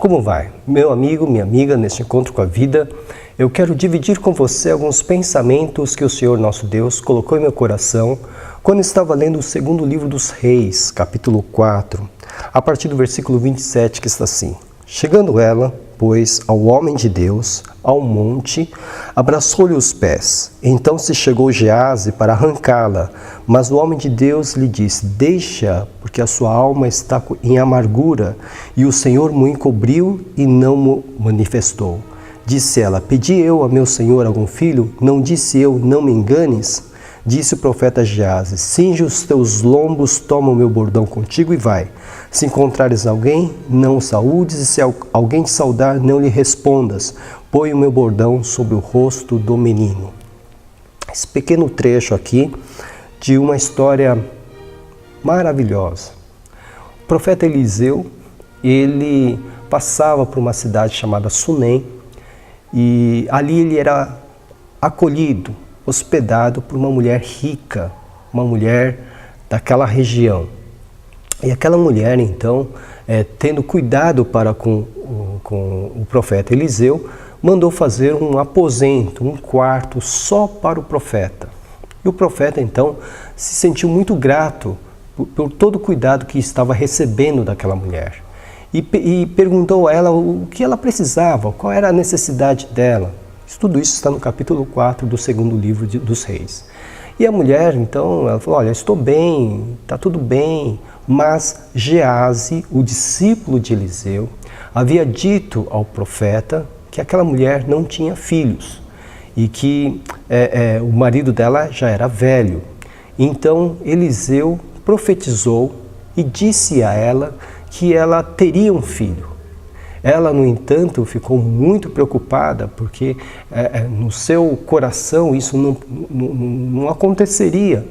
Como vai? Meu amigo, minha amiga, neste encontro com a vida, eu quero dividir com você alguns pensamentos que o Senhor nosso Deus colocou em meu coração quando estava lendo o segundo livro dos Reis, capítulo 4, a partir do versículo 27, que está assim: Chegando ela, pois, ao homem de Deus, ao monte, abraçou-lhe os pés. Então se chegou Geazi para arrancá-la, mas o homem de Deus lhe disse: Deixa, porque a sua alma está em amargura, e o Senhor me encobriu e não me manifestou. Disse ela: Pedi eu a meu senhor algum filho? Não disse eu: Não me enganes? Disse o profeta Geazi: Cinge os teus lombos, toma o meu bordão contigo e vai. Se encontrares alguém, não o saúdes, e se alguém te saudar, não lhe respondas. Põe o meu bordão sobre o rosto do menino. Esse pequeno trecho aqui de uma história maravilhosa. O profeta Eliseu, ele passava por uma cidade chamada Sunem, e ali ele era acolhido, hospedado por uma mulher rica, uma mulher daquela região. E aquela mulher, então, tendo cuidado para com o profeta Eliseu, mandou fazer um aposento, um quarto só para o profeta. E o profeta, então, se sentiu muito grato por todo o cuidado que estava recebendo daquela mulher. E perguntou a ela o que ela precisava, qual era a necessidade dela. Tudo isso está no capítulo 4 do segundo livro dos Reis. E a mulher, então, ela falou: olha, estou bem, está tudo bem. Mas Geazi, o discípulo de Eliseu, havia dito ao profeta que aquela mulher não tinha filhos e que o marido dela já era velho. Então Eliseu profetizou e disse a ela que ela teria um filho. Ela, no entanto, ficou muito preocupada porque no seu coração isso não aconteceria,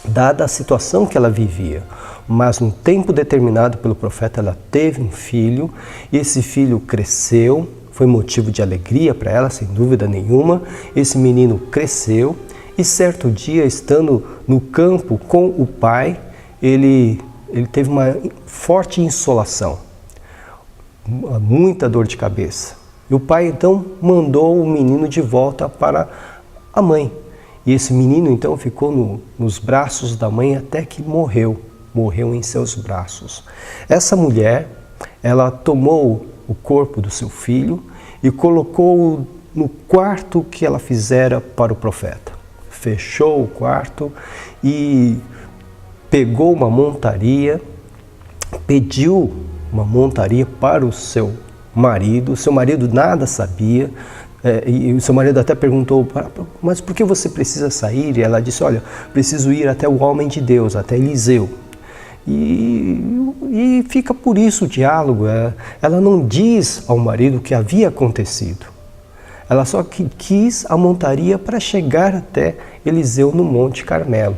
dada a situação que ela vivia. Mas no tempo determinado pelo profeta, ela teve um filho, e esse filho cresceu, foi motivo de alegria para ela, sem dúvida nenhuma. Esse menino cresceu e certo dia, estando no campo com o pai, ele teve uma forte insolação, muita dor de cabeça. E o pai então mandou o menino de volta para a mãe. E esse menino então ficou nos braços da mãe até que morreu em seus braços. Essa mulher, ela tomou o corpo do seu filho e colocou-o no quarto que ela fizera para o profeta. Fechou o quarto e pegou uma montaria, pediu uma montaria para o seu marido. O seu marido nada sabia, e o seu marido até perguntou: mas por que você precisa sair? E ela disse: olha, preciso ir até o homem de Deus, até Eliseu. E fica por isso o diálogo. Ela não diz ao marido o que havia acontecido. Ela só quis a montaria para chegar até Eliseu no Monte Carmelo.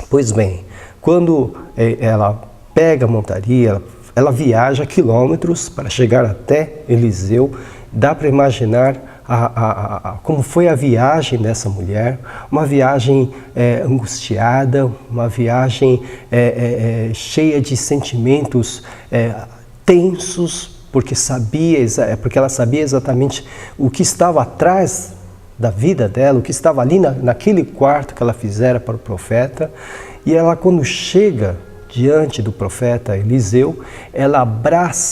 Pois bem, quando ela pega a montaria, ela viaja quilômetros para chegar até Eliseu. Dá para imaginar como foi a viagem dessa mulher, uma viagem angustiada, uma viagem cheia de sentimentos tensos, porque ela sabia exatamente o que estava atrás da vida dela, o que estava ali naquele quarto que ela fizera para o profeta. E ela, quando chega diante do profeta Eliseu, ela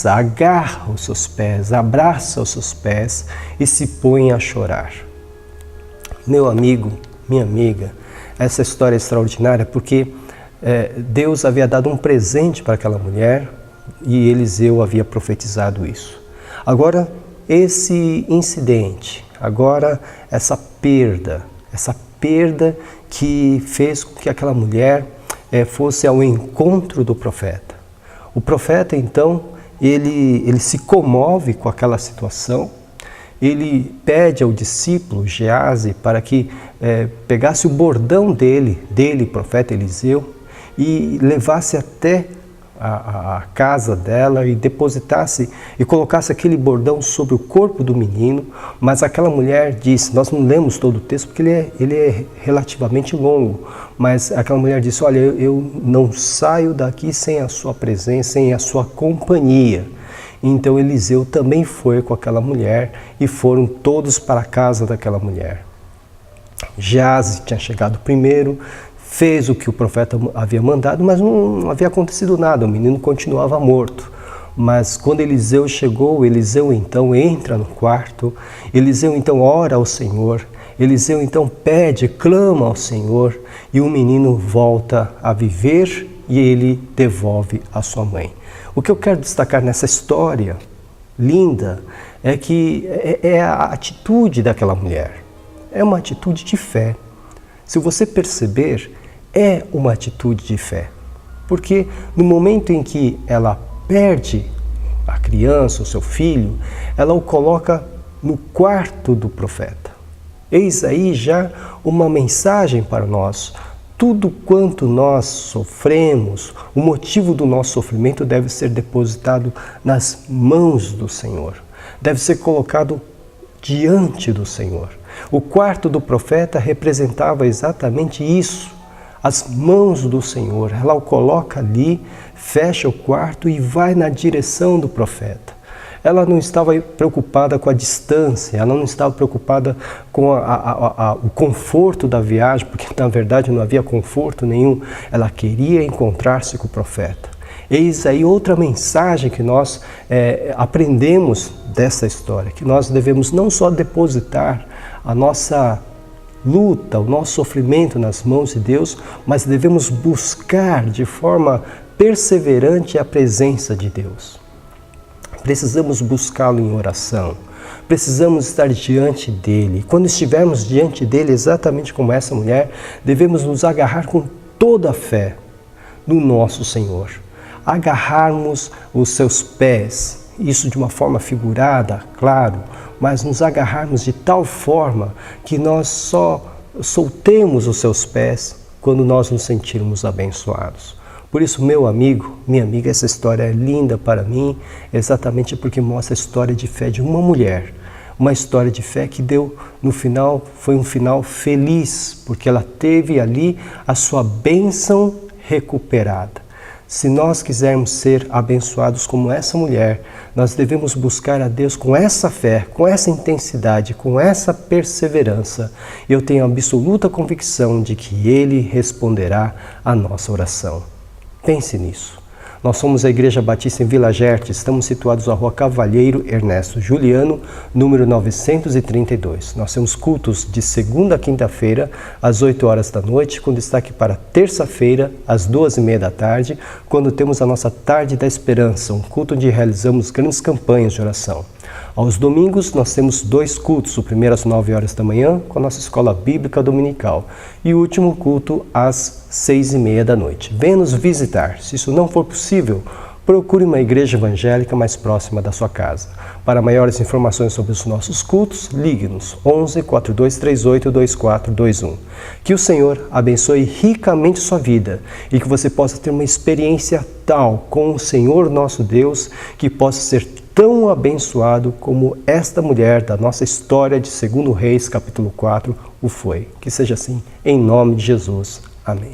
agarra os seus pés, abraça os seus pés e se põe a chorar. Meu amigo, minha amiga, essa história é extraordinária porque Deus havia dado um presente para aquela mulher e Eliseu havia profetizado isso. Agora, esse incidente, agora essa perda que fez com que aquela mulher fosse ao encontro do profeta. O profeta, então, ele se comove com aquela situação, ele pede ao discípulo Geazi para que pegasse o bordão dele, profeta Eliseu, e levasse até a casa dela e depositasse e colocasse aquele bordão sobre o corpo do menino. Mas aquela mulher disse, nós não lemos todo o texto porque ele é relativamente longo, mas aquela mulher disse, olha, eu não saio daqui sem a sua presença, sem a sua companhia. Então Eliseu também foi com aquela mulher e foram todos para a casa daquela mulher. Geazi tinha chegado primeiro, fez o que o profeta havia mandado, mas não havia acontecido nada, o menino continuava morto. Mas quando Eliseu chegou, Eliseu então entra no quarto, Eliseu então ora ao Senhor, Eliseu então pede, clama ao Senhor, e o menino volta a viver e ele devolve a sua mãe. O que eu quero destacar nessa história linda é que é a atitude daquela mulher. É uma atitude de fé. Se você perceber, é uma atitude de fé. Porque no momento em que ela perde a criança, o seu filho, ela o coloca no quarto do profeta. Eis aí já uma mensagem para nós. Tudo quanto nós sofremos, o motivo do nosso sofrimento deve ser depositado nas mãos do Senhor. Deve ser colocado diante do Senhor. O quarto do profeta representava exatamente isso, as mãos do Senhor. Ela o coloca ali, fecha o quarto e vai na direção do profeta. Ela não estava preocupada com a distância, ela não estava preocupada com o conforto da viagem, porque na verdade não havia conforto nenhum. Ela queria encontrar-se com o profeta. Eis aí outra mensagem que nós aprendemos dessa história, que nós devemos não só depositar a nossa luta, o nosso sofrimento nas mãos de Deus, mas devemos buscar de forma perseverante a presença de Deus. Precisamos buscá-lo em oração, precisamos estar diante dele. Quando estivermos diante dele, exatamente como essa mulher, devemos nos agarrar com toda a fé no nosso Senhor. Agarrarmos os seus pés, isso de uma forma figurada, claro, mas nos agarrarmos de tal forma que nós só soltemos os seus pés quando nós nos sentirmos abençoados. Por isso, meu amigo, minha amiga, essa história é linda para mim, exatamente porque mostra a história de fé de uma mulher. Uma história de fé que deu, no final, foi um final feliz, porque ela teve ali a sua bênção recuperada. Se nós quisermos ser abençoados como essa mulher, nós devemos buscar a Deus com essa fé, com essa intensidade, com essa perseverança. Eu tenho absoluta convicção de que Ele responderá à nossa oração. Pense nisso. Nós somos a Igreja Batista em Vila Gerte, estamos situados na Rua Cavalheiro Ernesto Juliano, número 932. Nós temos cultos de segunda a quinta-feira, às 8 horas da noite, com destaque para terça-feira, às 2h30 da tarde, quando temos a nossa Tarde da Esperança, um culto onde realizamos grandes campanhas de oração. Aos domingos, nós temos 2 cultos, o primeiro às 9 horas da manhã, com a nossa Escola Bíblica Dominical, e o último culto às 6h30 da noite. Venha nos visitar. Se isso não for possível, procure uma igreja evangélica mais próxima da sua casa. Para maiores informações sobre os nossos cultos, ligue-nos 11 4238 2421. Que o Senhor abençoe ricamente sua vida e que você possa ter uma experiência tal com o Senhor nosso Deus, que possa ser tão abençoado como esta mulher da nossa história de 2 Reis, capítulo 4, o foi. Que seja assim, em nome de Jesus. Amém.